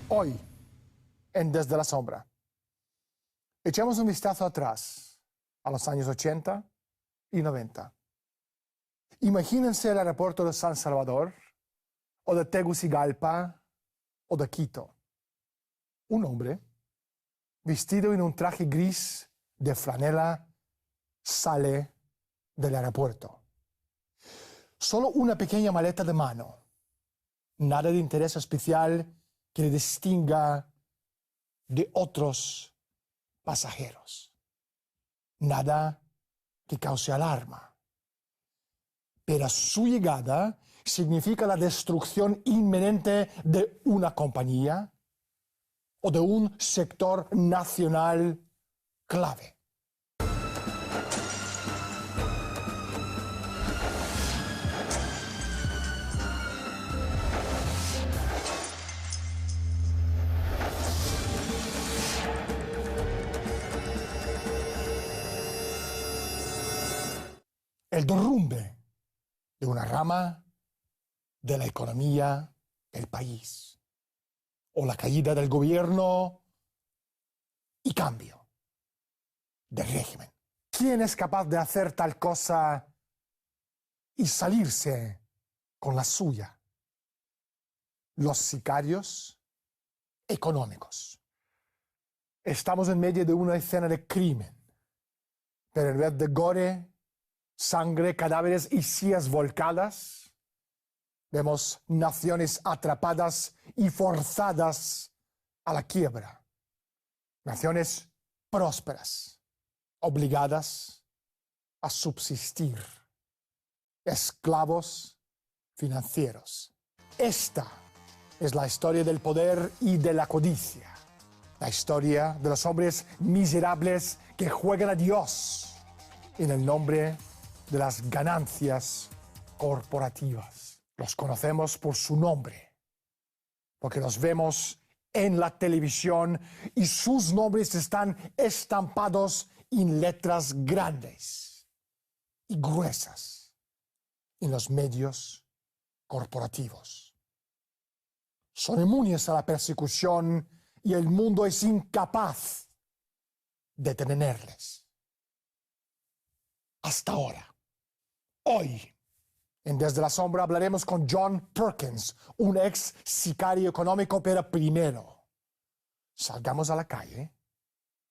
Hoy, en Desde la Sombra, echamos un vistazo atrás a los años 80 y 90. Imagínense el aeropuerto de San Salvador, o de Tegucigalpa, o de Quito. Un hombre, vestido en un traje gris de franela, sale del aeropuerto. Solo una pequeña maleta de mano. Nada de interés especial que le distinga de otros pasajeros. Nada que cause alarma. Pero su llegada significa la destrucción inminente de una compañía o de un sector nacional clave. El derrumbe de una rama de la economía del país, o la caída del gobierno y cambio de régimen. ¿Quién es capaz de hacer tal cosa y salirse con la suya? Los sicarios económicos. Estamos en medio de una escena de crimen, pero en vez de gore, sangre, cadáveres y sillas volcadas, vemos naciones atrapadas y forzadas a la quiebra. Naciones prósperas, obligadas a subsistir. Esclavos financieros. Esta es la historia del poder y de la codicia. La historia de los hombres miserables que juegan a Dios en el nombre de las ganancias corporativas. Los conocemos por su nombre, porque los vemos en la televisión y sus nombres están estampados en letras grandes y gruesas en los medios corporativos. Son inmunes a la persecución y el mundo es incapaz de detenerles. Hasta ahora. Hoy, en Desde la Sombra, hablaremos con John Perkins, un ex sicario económico, pero primero salgamos a la calle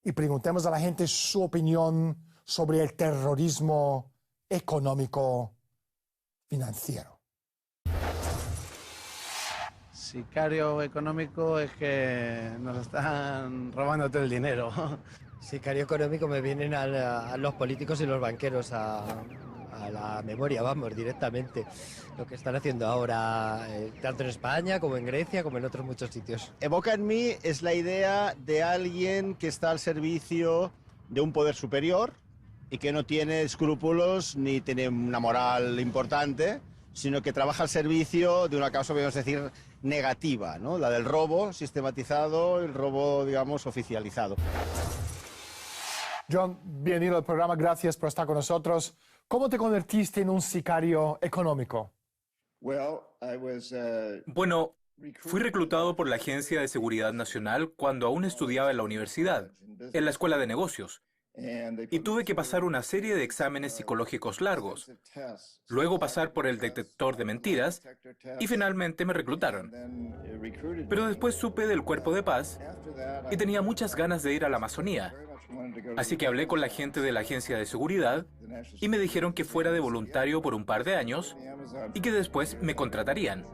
y preguntemos a la gente su opinión sobre el terrorismo económico financiero. Sicario económico es que nos están robando todo el dinero. Sicario económico me vienen a los políticos y los banqueros a la memoria, vamos, directamente. Lo que están haciendo ahora, tanto en España como en Grecia, como en otros muchos sitios. Evoca en mí es la idea de alguien que está al servicio de un poder superior y que no tiene escrúpulos ni tiene una moral importante, sino que trabaja al servicio de una causa, podemos decir, negativa, ¿no? La del robo sistematizado, el robo, digamos, oficializado. John, bienvenido al programa, gracias por estar con nosotros. ¿Cómo te convertiste en un sicario económico? Bueno, fui reclutado por la Agencia de Seguridad Nacional cuando aún estudiaba en la universidad, en la Escuela de Negocios, y tuve que pasar una serie de exámenes psicológicos largos, luego pasar por el detector de mentiras y finalmente me reclutaron. Pero después supe del Cuerpo de Paz y tenía muchas ganas de ir a la Amazonía, así que hablé con la gente de la Agencia de Seguridad y me dijeron que fuera de voluntario por un par de años y que después me contratarían.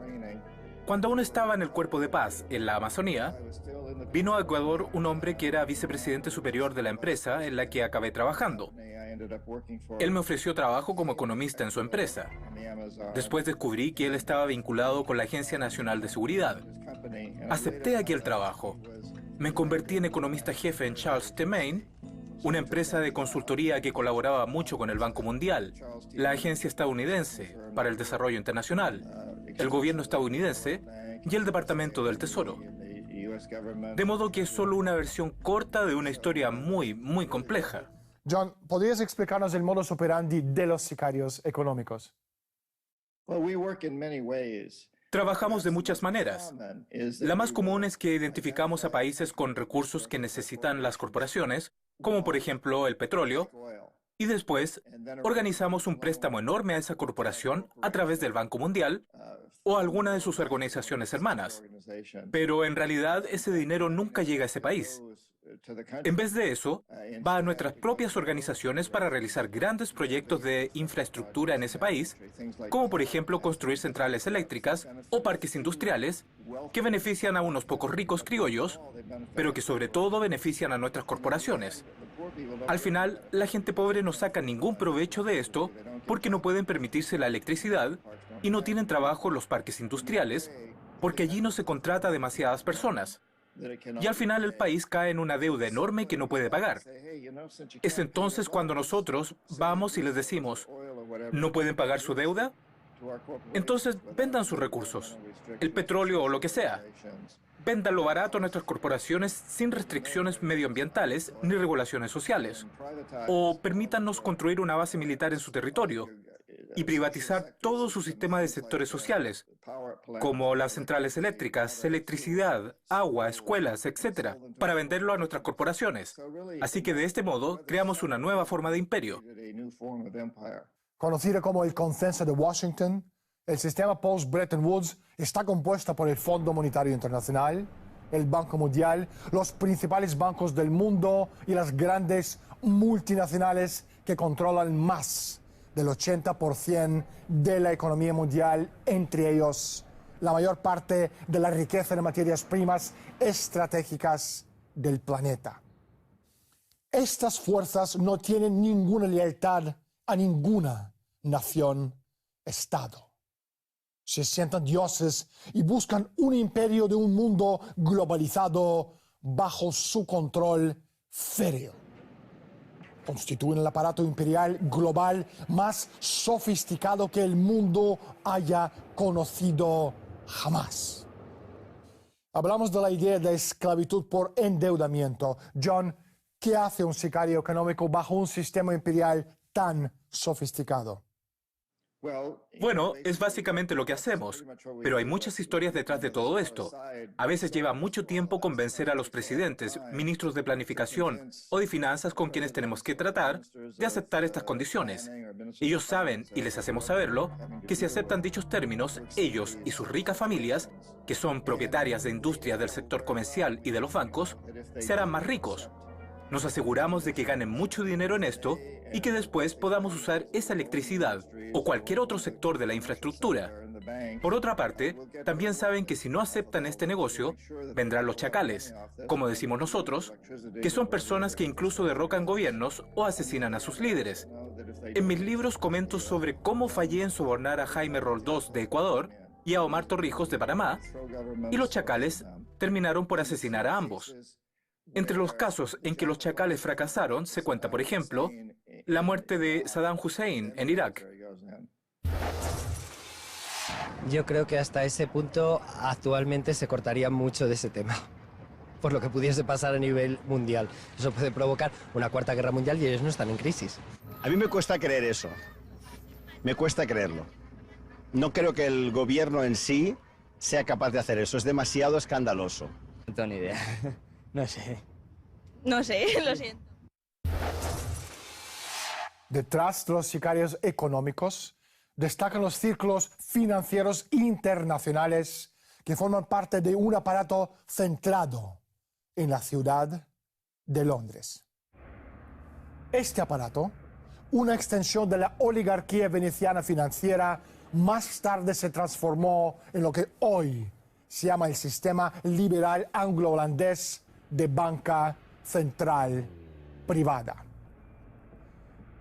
Cuando aún estaba en el Cuerpo de Paz en la Amazonía, vino a Ecuador un hombre que era vicepresidente superior de la empresa en la que acabé trabajando. Él me ofreció trabajo como economista en su empresa. Después descubrí que él estaba vinculado con la Agencia Nacional de Seguridad. Acepté aquel trabajo. Me convertí en economista jefe en Charles T. Main, una empresa de consultoría que colaboraba mucho con el Banco Mundial, la Agencia Estadounidense para el Desarrollo Internacional, el gobierno estadounidense y el Departamento del Tesoro. De modo que es solo una versión corta de una historia muy, muy compleja. John, ¿podrías explicarnos el modus operandi de los sicarios económicos? Trabajamos de muchas maneras. La más común es que identificamos a países con recursos que necesitan las corporaciones, como por ejemplo el petróleo, y después organizamos un préstamo enorme a esa corporación a través del Banco Mundial o alguna de sus organizaciones hermanas. Pero en realidad ese dinero nunca llega a ese país. En vez de eso, va a nuestras propias organizaciones para realizar grandes proyectos de infraestructura en ese país, como por ejemplo construir centrales eléctricas o parques industriales que benefician a unos pocos ricos criollos, pero que sobre todo benefician a nuestras corporaciones. Al final, la gente pobre no saca ningún provecho de esto porque no pueden permitirse la electricidad y no tienen trabajo en los parques industriales porque allí no se contrata a demasiadas personas. Y al final el país cae en una deuda enorme que no puede pagar. Es entonces cuando nosotros vamos y les decimos, ¿no pueden pagar su deuda? Entonces vendan sus recursos, el petróleo o lo que sea. Véndanlo barato a nuestras corporaciones sin restricciones medioambientales ni regulaciones sociales. O permítannos construir una base militar en su territorio y privatizar todo su sistema de sectores sociales, como las centrales eléctricas, electricidad, agua, escuelas, etc., para venderlo a nuestras corporaciones. Así que de este modo creamos una nueva forma de imperio. Conocido como el Consenso de Washington, el sistema post-Bretton Woods está compuesto por el Fondo Monetario Internacional, el Banco Mundial, los principales bancos del mundo y las grandes multinacionales que controlan más del 80% de la economía mundial, entre ellos la mayor parte de la riqueza de materias primas estratégicas del planeta. Estas fuerzas no tienen ninguna lealtad a ninguna nación-estado. Se sientan dioses y buscan un imperio de un mundo globalizado bajo su control férreo. Constituyen el aparato imperial global más sofisticado que el mundo haya conocido jamás. Hablamos de la idea de esclavitud por endeudamiento. John, ¿qué hace un sicario económico bajo un sistema imperial tan sofisticado? Bueno, es básicamente lo que hacemos, pero hay muchas historias detrás de todo esto. A veces lleva mucho tiempo convencer a los presidentes, ministros de planificación o de finanzas con quienes tenemos que tratar de aceptar estas condiciones. Ellos saben, y les hacemos saberlo, que si aceptan dichos términos, ellos y sus ricas familias, que son propietarias de industrias del sector comercial y de los bancos, se harán más ricos. Nos aseguramos de que ganen mucho dinero en esto y que después podamos usar esa electricidad o cualquier otro sector de la infraestructura. Por otra parte, también saben que si no aceptan este negocio, vendrán los chacales, como decimos nosotros, que son personas que incluso derrocan gobiernos o asesinan a sus líderes. En mis libros comento sobre cómo fallé en sobornar a Jaime Roldós de Ecuador y a Omar Torrijos de Panamá, y los chacales terminaron por asesinar a ambos. Entre los casos en que los chacales fracasaron se cuenta, por ejemplo, la muerte de Saddam Hussein en Irak. Yo creo que hasta ese punto actualmente se cortaría mucho de ese tema, por lo que pudiese pasar a nivel mundial. Eso puede provocar una cuarta guerra mundial y ellos no están en crisis. A mí me cuesta creer eso. Me cuesta creerlo. No creo que el gobierno en sí sea capaz de hacer eso. Es demasiado escandaloso. No tengo ni idea. No sé. No sé, lo siento. Detrás de los sicarios económicos destacan los círculos financieros internacionales que forman parte de un aparato centrado en la ciudad de Londres. Este aparato, una extensión de la oligarquía veneciana financiera, más tarde se transformó en lo que hoy se llama el sistema liberal anglo-holandés de banca central privada.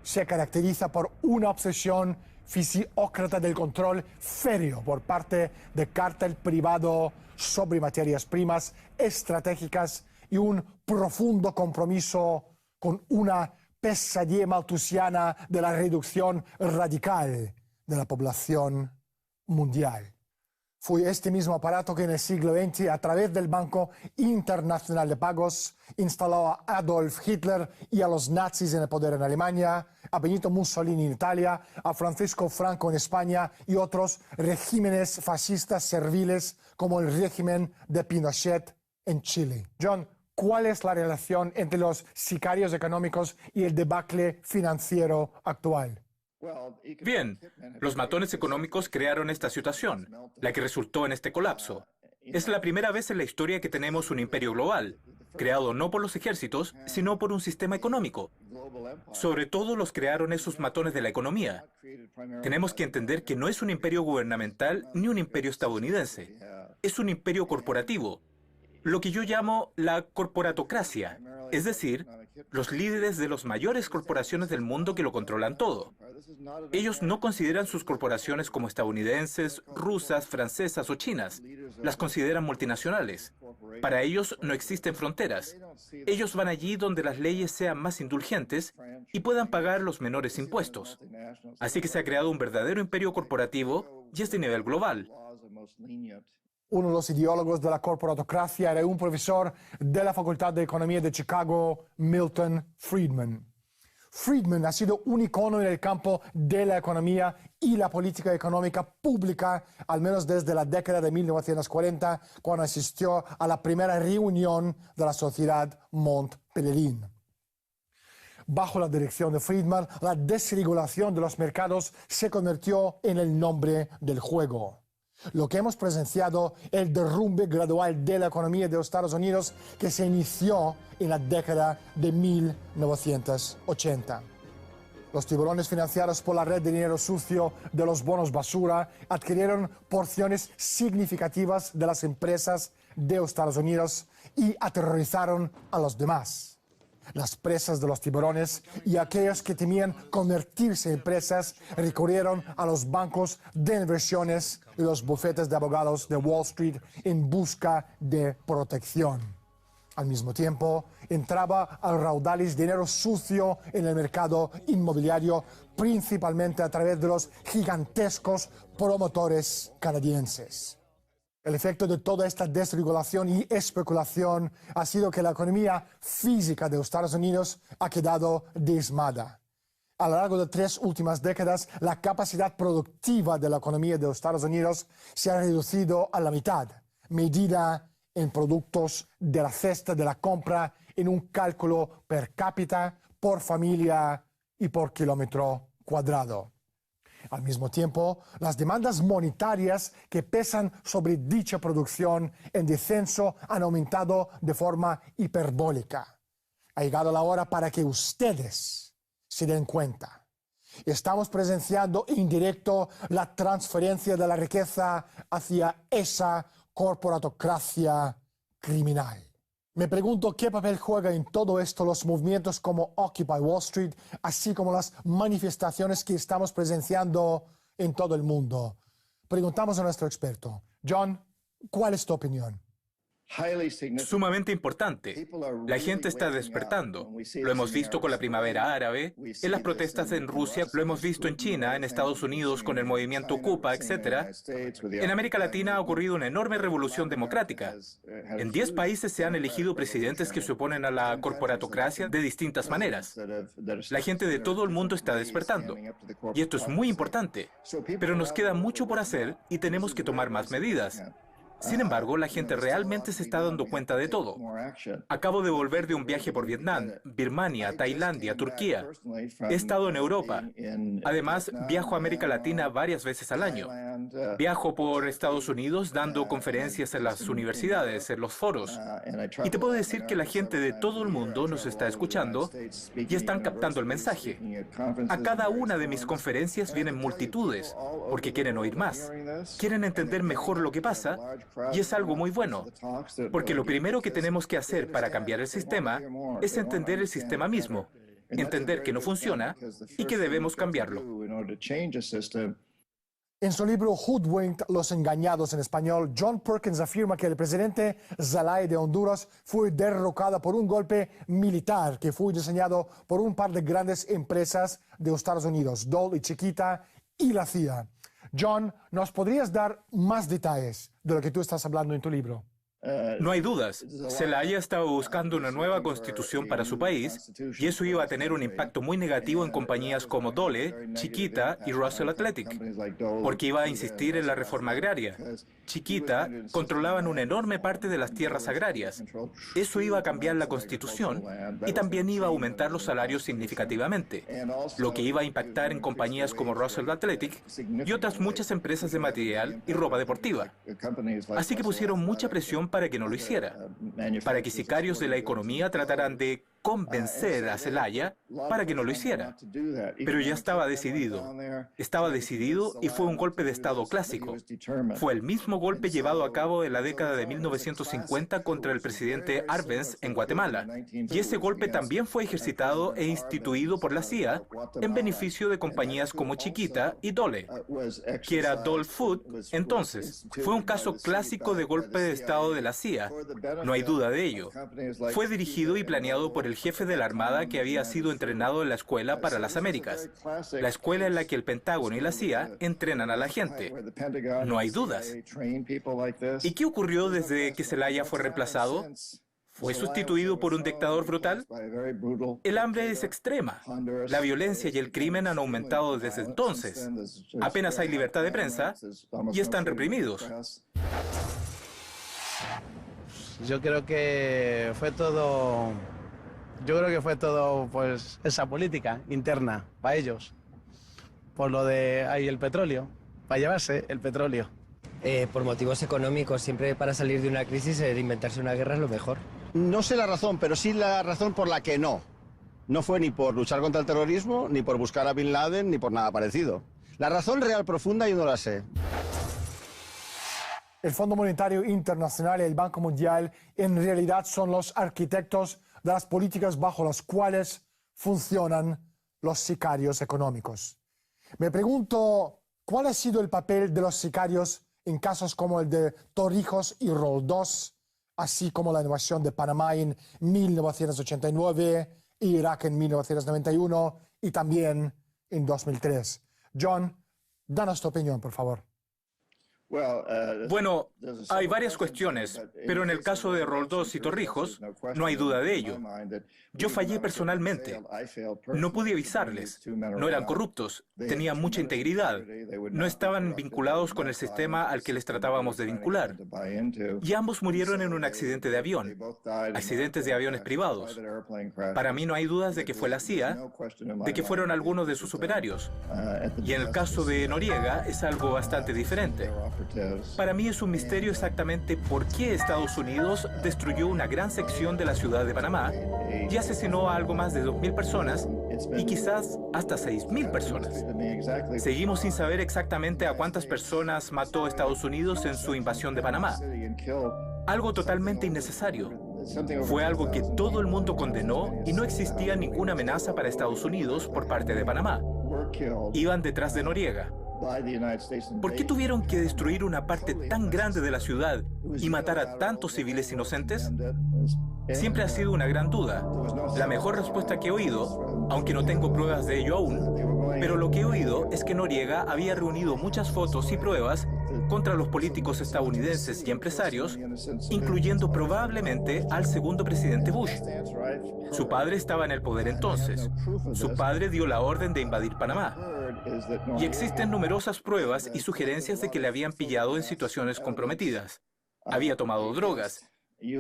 Se caracteriza por una obsesión fisiócrata del control férreo por parte del cártel privado sobre materias primas estratégicas y un profundo compromiso con una pesadilla malthusiana de la reducción radical de la población mundial. Fue este mismo aparato que en el siglo XX, a través del Banco Internacional de Pagos, instaló a Adolf Hitler y a los nazis en el poder en Alemania, a Benito Mussolini en Italia, a Francisco Franco en España y otros regímenes fascistas serviles como el régimen de Pinochet en Chile. John, ¿cuál es la relación entre los sicarios económicos y el debacle financiero actual? Bien, los matones económicos crearon esta situación, la que resultó en este colapso. Es la primera vez en la historia que tenemos un imperio global, creado no por los ejércitos, sino por un sistema económico. Sobre todo los crearon esos matones de la economía. Tenemos que entender que no es un imperio gubernamental ni un imperio estadounidense. Es un imperio corporativo, lo que yo llamo la corporatocracia, es decir, los líderes de las mayores corporaciones del mundo que lo controlan todo. Ellos no consideran sus corporaciones como estadounidenses, rusas, francesas o chinas. Las consideran multinacionales. Para ellos no existen fronteras. Ellos van allí donde las leyes sean más indulgentes y puedan pagar los menores impuestos. Así que se ha creado un verdadero imperio corporativo y es de nivel global. Uno de los ideólogos de la corporatocracia era un profesor de la Facultad de Economía de Chicago, Milton Friedman. Friedman ha sido un icono en el campo de la economía y la política económica pública, al menos desde la década de 1940, cuando asistió a la primera reunión de la Sociedad Mont Pelerin. Bajo la dirección de Friedman, la desregulación de los mercados se convirtió en el nombre del juego. Lo que hemos presenciado es el derrumbe gradual de la economía de los Estados Unidos que se inició en la década de 1980. Los tiburones financiados por la red de dinero sucio de los bonos basura adquirieron porciones significativas de las empresas de los Estados Unidos y aterrorizaron a los demás. Las presas de los tiburones y aquellos que temían convertirse en presas recurrieron a los bancos de inversiones y los bufetes de abogados de Wall Street en busca de protección. Al mismo tiempo, entraba a raudales dinero sucio en el mercado inmobiliario, principalmente a través de los gigantescos promotores canadienses. El efecto de toda esta desregulación y especulación ha sido que la economía física de los Estados Unidos ha quedado diezmada. A lo largo de 3 últimas décadas, la capacidad productiva de la economía de los Estados Unidos se ha reducido a la mitad, medida en productos de la cesta de la compra en un cálculo per cápita, por familia y por kilómetro cuadrado. Al mismo tiempo, las demandas monetarias que pesan sobre dicha producción en descenso han aumentado de forma hiperbólica. Ha llegado la hora para que ustedes se den cuenta. Estamos presenciando en directo la transferencia de la riqueza hacia esa corporatocracia criminal. Me pregunto qué papel juega en todo esto los movimientos como Occupy Wall Street, así como las manifestaciones que estamos presenciando en todo el mundo. Preguntamos a nuestro experto. John, ¿cuál es tu opinión? Sumamente importante. La gente está despertando. Lo hemos visto con la primavera árabe, en las protestas en Rusia, lo hemos visto en China, en Estados Unidos con el movimiento Ocupa, etc. En América Latina ha ocurrido una enorme revolución democrática. En 10 países se han elegido presidentes que se oponen a la corporatocracia de distintas maneras. La gente de todo el mundo está despertando. Y esto es muy importante. Pero nos queda mucho por hacer y tenemos que tomar más medidas. Sin embargo, la gente realmente se está dando cuenta de todo. Acabo de volver de un viaje por Vietnam, Birmania, Tailandia, Turquía. He estado en Europa. Además, viajo a América Latina varias veces al año. Viajo por Estados Unidos dando conferencias en las universidades, en los foros. Y te puedo decir que la gente de todo el mundo nos está escuchando y están captando el mensaje. A cada una de mis conferencias vienen multitudes porque quieren oír más. Quieren entender mejor lo que pasa. Y es algo muy bueno, porque lo primero que tenemos que hacer para cambiar el sistema es entender el sistema mismo, entender que no funciona y que debemos cambiarlo. En su libro Hoodwinked, Los Engañados en español, John Perkins afirma que el presidente Zelaya de Honduras fue derrocado por un golpe militar que fue diseñado por un par de grandes empresas de los Estados Unidos, Dole y Chiquita, y la CIA. John, ¿nos podrías dar más detalles de lo que tú estás hablando en tu libro? No hay dudas. Zelaya estaba buscando una nueva constitución para su país y eso iba a tener un impacto muy negativo en compañías como Dole, Chiquita y Russell Athletic, porque iba a insistir en la reforma agraria. Chiquita controlaban una enorme parte de las tierras agrarias. Eso iba a cambiar la constitución y también iba a aumentar los salarios significativamente, lo que iba a impactar en compañías como Russell Athletic y otras muchas empresas de material y ropa deportiva. Así que pusieron mucha presión para que no lo hiciera, para que sicarios de la economía trataran de convencer a Zelaya para que no lo hiciera. Pero ya estaba decidido. Estaba decidido y fue un golpe de Estado clásico. Fue el mismo golpe llevado a cabo en la década de 1950 contra el presidente Arbenz en Guatemala. Y ese golpe también fue ejercitado e instituido por la CIA en beneficio de compañías como Chiquita y Dole, que era Dole Food. Entonces, fue un caso clásico de golpe de Estado de la CIA. No hay duda de ello. Fue dirigido y planeado por el jefe de la Armada que había sido entrenado en la Escuela para las Américas, la escuela en la que el Pentágono y la CIA entrenan a la gente. No hay dudas. ¿Y qué ocurrió desde que Zelaya fue reemplazado? ¿Fue sustituido por un dictador brutal? El hambre es extrema. La violencia y el crimen han aumentado desde entonces. Apenas hay libertad de prensa y están reprimidos. Yo creo que fue todo pues esa política interna para ellos, por lo de ahí el petróleo, para llevarse el petróleo. Por motivos económicos, siempre para salir de una crisis, inventarse una guerra es lo mejor. No sé la razón, pero sí la razón por la que no. No fue ni por luchar contra el terrorismo, ni por buscar a Bin Laden, ni por nada parecido. La razón real profunda yo no la sé. El Fondo Monetario Internacional y el Banco Mundial en realidad son los arquitectos de las políticas bajo las cuales funcionan los sicarios económicos. Me pregunto, ¿cuál ha sido el papel de los sicarios en casos como el de Torrijos y Roldós, así como la invasión de Panamá en 1989, Irak en 1991 y también en 2003? John, danos tu opinión, por favor. Bueno, hay varias cuestiones, pero en el caso de Roldós y Torrijos, no hay duda de ello. Yo fallé personalmente. No pude avisarles. No eran corruptos. Tenían mucha integridad. No estaban vinculados con el sistema al que les tratábamos de vincular. Y ambos murieron en un accidente de avión. Accidentes de aviones privados. Para mí no hay dudas de que fue la CIA, de que fueron algunos de sus operarios. Y en el caso de Noriega es algo bastante diferente. Para mí es un misterio exactamente por qué Estados Unidos destruyó una gran sección de la ciudad de Panamá y asesinó a algo más de 2.000 personas y quizás hasta 6.000 personas. Seguimos sin saber exactamente a cuántas personas mató Estados Unidos en su invasión de Panamá. Algo totalmente innecesario. Fue algo que todo el mundo condenó y no existía ninguna amenaza para Estados Unidos por parte de Panamá. Iban detrás de Noriega. ¿Por qué tuvieron que destruir una parte tan grande de la ciudad y matar a tantos civiles inocentes? Siempre ha sido una gran duda. La mejor respuesta que he oído, aunque no tengo pruebas de ello aún, pero lo que he oído es que Noriega había reunido muchas fotos y pruebas contra los políticos estadounidenses y empresarios, incluyendo probablemente al segundo presidente Bush. Su padre estaba en el poder entonces. Su padre dio la orden de invadir Panamá. Y existen numerosas pruebas y sugerencias de que le habían pillado en situaciones comprometidas. Había tomado drogas,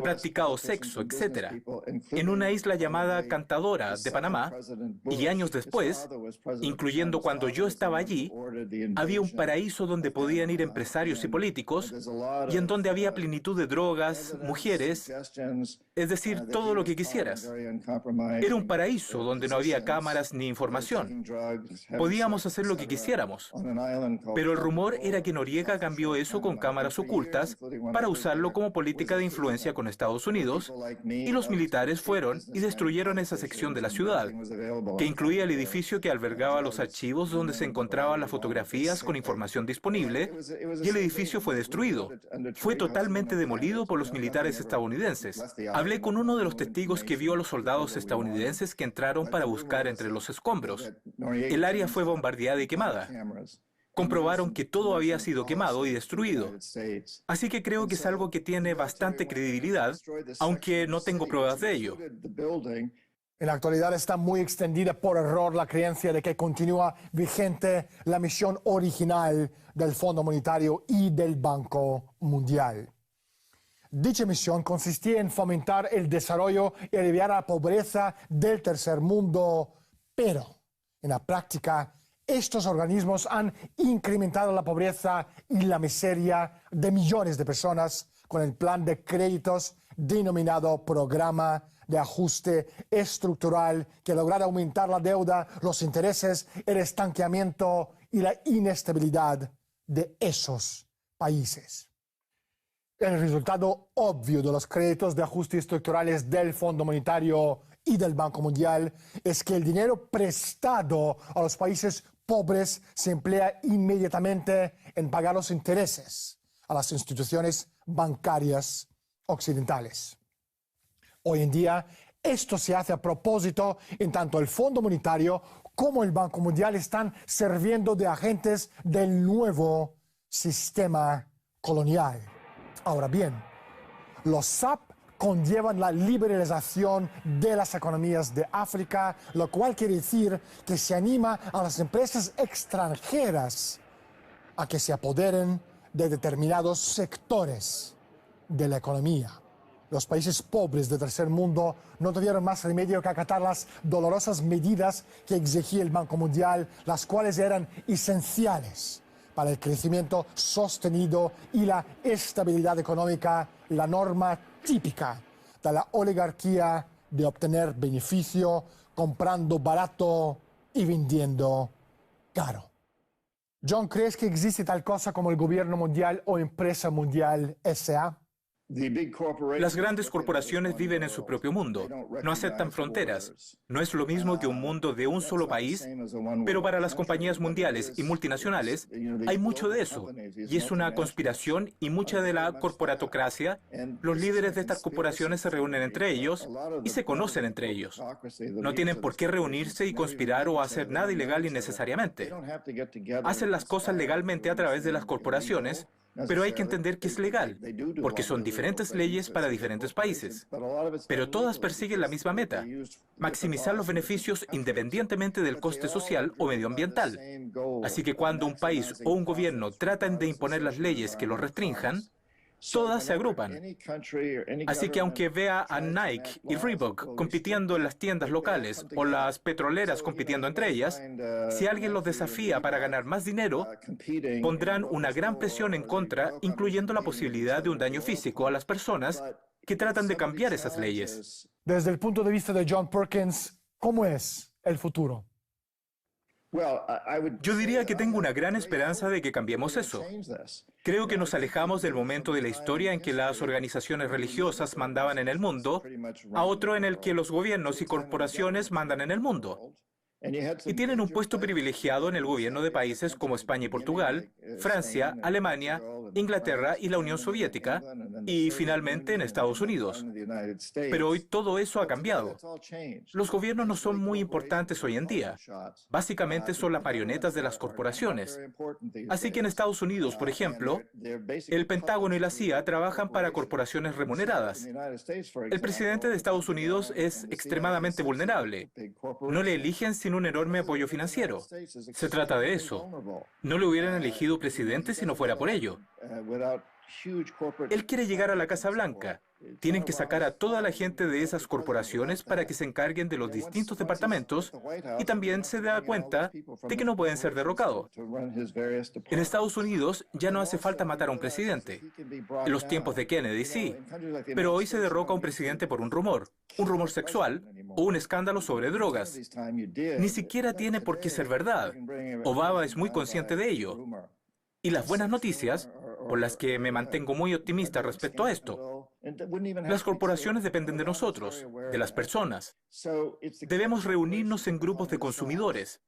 practicado sexo, etc., en una isla llamada Cantadora de Panamá, y años después, incluyendo cuando yo estaba allí, había un paraíso donde podían ir empresarios y políticos, y en donde había plenitud de drogas, mujeres, es decir, todo lo que quisieras. Era un paraíso donde no había cámaras ni información. Podíamos hacer lo que quisiéramos. Pero el rumor era que Noriega cambió eso con cámaras ocultas para usarlo como política de influencia con Estados Unidos, y los militares fueron y destruyeron esa sección de la ciudad, que incluía el edificio que albergaba los archivos donde se encontraban las fotografías con información disponible, y el edificio fue destruido. Fue totalmente demolido por los militares estadounidenses. Hablé con uno de los testigos que vio a los soldados estadounidenses que entraron para buscar entre los escombros. El área fue bombardeada y quemada. comprobaron que todo había sido quemado y destruido. Así que creo que es algo que tiene bastante credibilidad, aunque no tengo pruebas de ello. En la actualidad está muy extendida por error la creencia de que continúa vigente la misión original del Fondo Monetario y del Banco Mundial. Dicha misión consistía en fomentar el desarrollo y aliviar la pobreza del tercer mundo, pero en la práctica estos organismos han incrementado la pobreza y la miseria de millones de personas con el plan de créditos denominado Programa de Ajuste Estructural, que logra aumentar la deuda, los intereses, el estancamiento y la inestabilidad de esos países. El resultado obvio de los créditos de ajuste estructurales del Fondo Monetario y del Banco Mundial es que el dinero prestado a los países pobres se emplea inmediatamente en pagar los intereses a las instituciones bancarias occidentales. Hoy en día, esto se hace a propósito en tanto el Fondo Monetario como el Banco Mundial están sirviendo de agentes del nuevo sistema colonial. Ahora bien, los SAP conllevan la liberalización de las economías de África, lo cual quiere decir que se anima a las empresas extranjeras a que se apoderen de determinados sectores de la economía. Los países pobres del tercer mundo no tuvieron más remedio que acatar las dolorosas medidas que exigía el Banco Mundial, las cuales eran esenciales para el crecimiento sostenido y la estabilidad económica, la norma típica de la oligarquía de obtener beneficio comprando barato y vendiendo caro. John, ¿crees que existe tal cosa como el gobierno mundial o empresa mundial S.A.? Las grandes corporaciones viven en su propio mundo, no aceptan fronteras. No es lo mismo que un mundo de un solo país, pero para las compañías mundiales y multinacionales hay mucho de eso. Y es una conspiración y mucha de la corporatocracia. Los líderes de estas corporaciones se reúnen entre ellos y se conocen entre ellos. No tienen por qué reunirse y conspirar o hacer nada ilegal innecesariamente. Hacen las cosas legalmente a través de las corporaciones, pero hay que entender que es legal, porque son diferentes leyes para diferentes países. Pero todas persiguen la misma meta: maximizar los beneficios independientemente del coste social o medioambiental. Así que cuando un país o un gobierno tratan de imponer las leyes que los restrinjan, todas se agrupan. Así que aunque vea a Nike y Reebok compitiendo en las tiendas locales o las petroleras compitiendo entre ellas, si alguien los desafía para ganar más dinero, pondrán una gran presión en contra, incluyendo la posibilidad de un daño físico a las personas que tratan de cambiar esas leyes. Desde el punto de vista de John Perkins, ¿cómo es el futuro? Yo diría que tengo una gran esperanza de que cambiemos eso. Creo que nos alejamos del momento de la historia en que las organizaciones religiosas mandaban en el mundo a otro en el que los gobiernos y corporaciones mandan en el mundo. Y tienen un puesto privilegiado en el gobierno de países como España y Portugal, Francia, Alemania, Inglaterra y la Unión Soviética, y finalmente en Estados Unidos. Pero hoy todo eso ha cambiado. Los gobiernos no son muy importantes hoy en día. Básicamente son las marionetas de las corporaciones. Así que en Estados Unidos, por ejemplo, el Pentágono y la CIA trabajan para corporaciones remuneradas. El presidente de Estados Unidos es extremadamente vulnerable. No le eligen sin un enorme apoyo financiero. Se trata de eso. No le hubieran elegido presidente si no fuera por ello. Él quiere llegar a la Casa Blanca. Tienen que sacar a toda la gente de esas corporaciones para que se encarguen de los distintos departamentos, y también se da cuenta de que no pueden ser derrocados. En Estados Unidos ya no hace falta matar a un presidente. En los tiempos de Kennedy sí, pero hoy se derroca a un presidente por un rumor sexual o un escándalo sobre drogas. Ni siquiera tiene por qué ser verdad. Obama es muy consciente de ello. Y las buenas noticias, por las que me mantengo muy optimista respecto a esto: las corporaciones dependen de nosotros, de las personas. Debemos reunirnos en grupos de consumidores.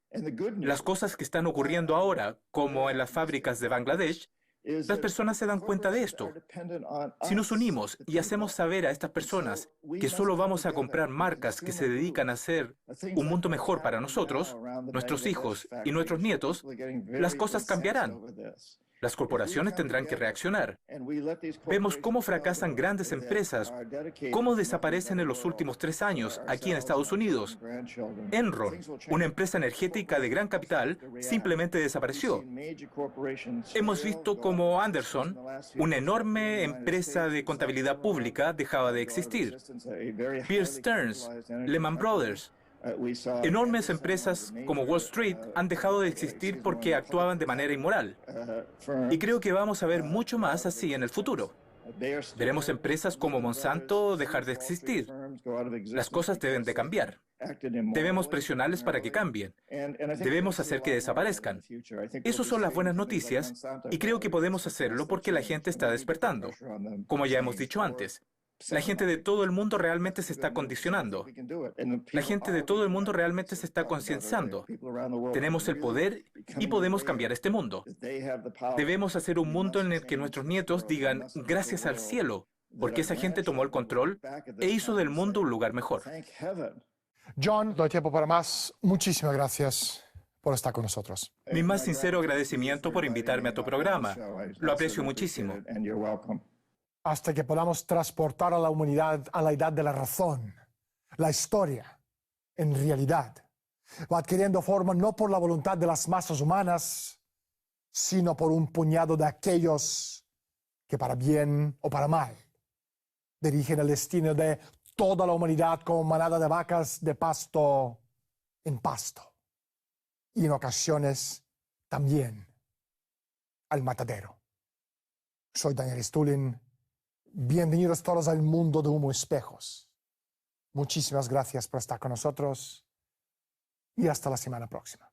Las cosas que están ocurriendo ahora, como en las fábricas de Bangladesh, Las personas se dan cuenta de esto. Si nos unimos y hacemos saber a estas personas que solo vamos a comprar marcas que se dedican a hacer un mundo mejor para nosotros, nuestros hijos y nuestros nietos, las cosas cambiarán. Las corporaciones tendrán que reaccionar. Vemos cómo fracasan grandes empresas, cómo desaparecen en los últimos 3 años aquí en Estados Unidos. Enron, una empresa energética de gran capital, simplemente desapareció. Hemos visto cómo Anderson, una enorme empresa de contabilidad pública, dejaba de existir. Bear Stearns, Lehman Brothers, enormes empresas como Wall Street han dejado de existir porque actuaban de manera inmoral. Y creo que vamos a ver mucho más así en el futuro. Veremos empresas como Monsanto dejar de existir. Las cosas deben de cambiar. Debemos presionarles para que cambien. Debemos hacer que desaparezcan. Esas son las buenas noticias y creo que podemos hacerlo porque la gente está despertando. Como ya hemos dicho antes, la gente de todo el mundo realmente se está condicionando. La gente de todo el mundo realmente se está concienciando. Tenemos el poder y podemos cambiar este mundo. Debemos hacer un mundo en el que nuestros nietos digan gracias al cielo, porque esa gente tomó el control e hizo del mundo un lugar mejor. John, no hay tiempo para más. Muchísimas gracias por estar con nosotros. Mi más sincero agradecimiento por invitarme a tu programa. Lo aprecio muchísimo. Hasta que podamos transportar a la humanidad a la edad de la razón, la historia, en realidad, va adquiriendo forma no por la voluntad de las masas humanas, sino por un puñado de aquellos que para bien o para mal dirigen el destino de toda la humanidad como manada de vacas de pasto en pasto, y en ocasiones también al matadero. Soy Daniel Stulin. Bienvenidos todos al mundo de Humo Espejos. Muchísimas gracias por estar con nosotros y hasta la semana próxima.